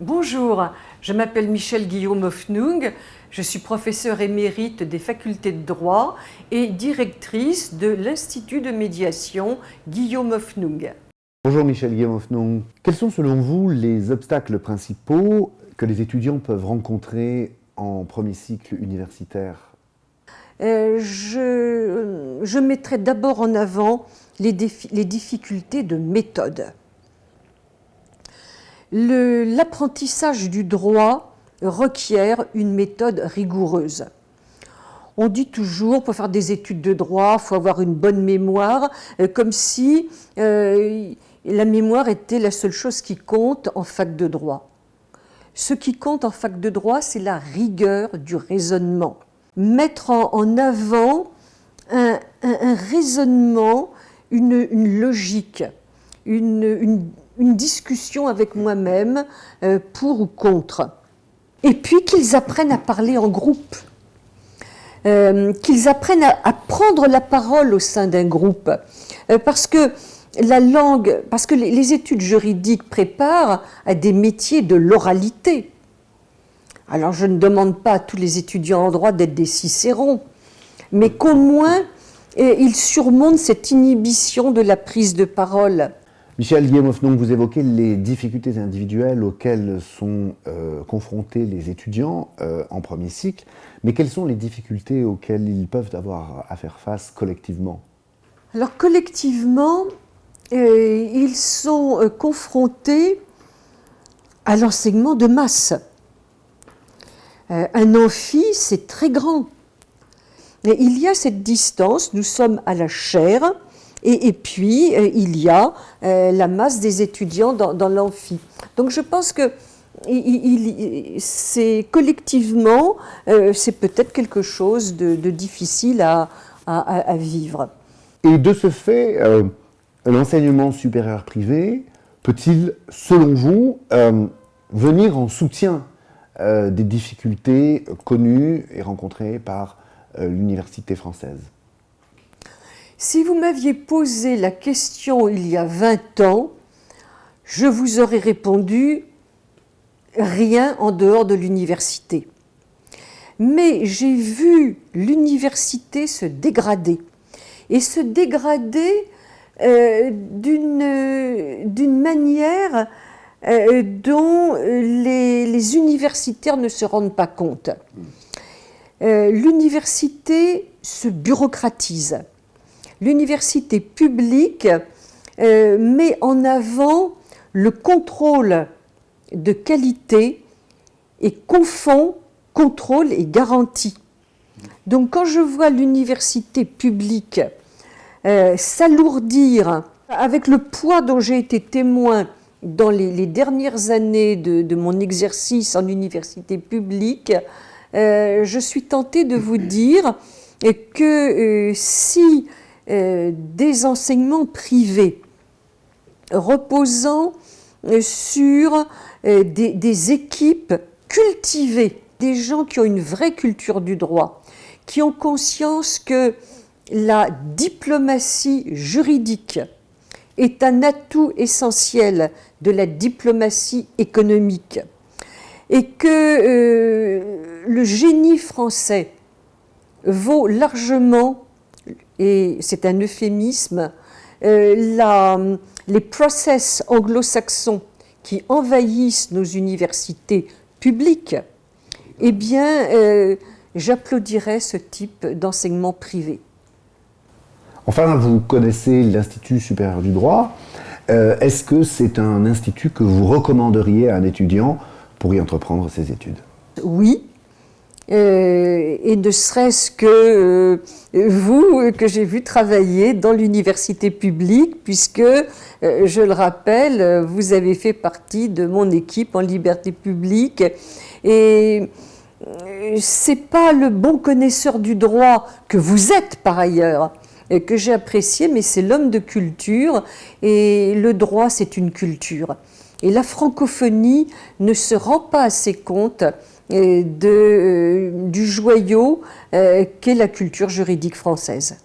Bonjour, je m'appelle Michèle Guillaume-Hoffnung, je suis professeure émérite des facultés de droit et directrice de l'Institut de médiation Guillaume-Hoffnung. Bonjour Michèle Guillaume-Hoffnung. Quels sont selon vous les obstacles principaux que les étudiants peuvent rencontrer en premier cycle universitaire? Je mettrai d'abord en avant les difficultés de méthode. L'apprentissage du droit requiert une méthode rigoureuse. On dit toujours, pour faire des études de droit, il faut avoir une bonne mémoire, comme si la mémoire était la seule chose qui compte en fac de droit. Ce qui compte en fac de droit, c'est la rigueur du raisonnement. Mettre en avant un raisonnement, une logique, une discussion avec moi-même pour ou contre. Et puis qu'ils apprennent à parler en groupe, qu'ils apprennent à prendre la parole au sein d'un groupe. Parce que la langue, parce que les études juridiques préparent à des métiers de l'oralité. Alors je ne demande pas à tous les étudiants en droit d'être des Cicérons, mais qu'au moins ils surmontent cette inhibition de la prise de parole. Michèle Guillaume-Hoffnung, vous évoquez les difficultés individuelles auxquelles sont confrontés les étudiants en premier cycle, mais quelles sont les difficultés auxquelles ils peuvent avoir à faire face collectivement? Alors collectivement, ils sont confrontés à l'enseignement de masse. Un amphi, c'est très grand. Et il y a cette distance, nous sommes à la chaire, et puis il y a la masse des étudiants dans l'amphi. Donc je pense que c'est collectivement, c'est peut-être quelque chose de difficile à vivre. Et de ce fait, l'enseignement supérieur privé peut-il, selon vous, venir en soutien des difficultés connues et rencontrées par l'université française? Si vous m'aviez posé la question il y a 20 ans, je vous aurais répondu rien en dehors de l'université. Mais j'ai vu l'université se dégrader, et se dégrader d'une manière dont les universitaires ne se rendent pas compte. L'université se bureaucratise. L'université publique met en avant le contrôle de qualité et confond contrôle et garantie. Donc quand je vois l'université publique s'alourdir avec le poids dont j'ai été témoin dans les dernières années de mon exercice en université publique, je suis tentée de vous dire que si des enseignements privés reposant sur des équipes cultivées, des gens qui ont une vraie culture du droit, qui ont conscience que la diplomatie juridique est un atout essentiel de la diplomatie économique et que le génie français vaut largement, et c'est un euphémisme, les process anglo-saxons qui envahissent nos universités publiques, eh bien, j'applaudirais ce type d'enseignement privé. Enfin, vous connaissez l'Institut supérieur du droit. Est-ce que c'est un institut que vous recommanderiez à un étudiant pour y entreprendre ses études? Oui. Et ne serait-ce que vous, que j'ai vu travailler dans l'université publique, puisque, je le rappelle, vous avez fait partie de mon équipe en liberté publique. Et c'est pas le bon connaisseur du droit que vous êtes par ailleurs, que j'ai apprécié, mais c'est l'homme de culture, et le droit, c'est une culture. Et la francophonie ne se rend pas assez compte du joyau qu'est la culture juridique française.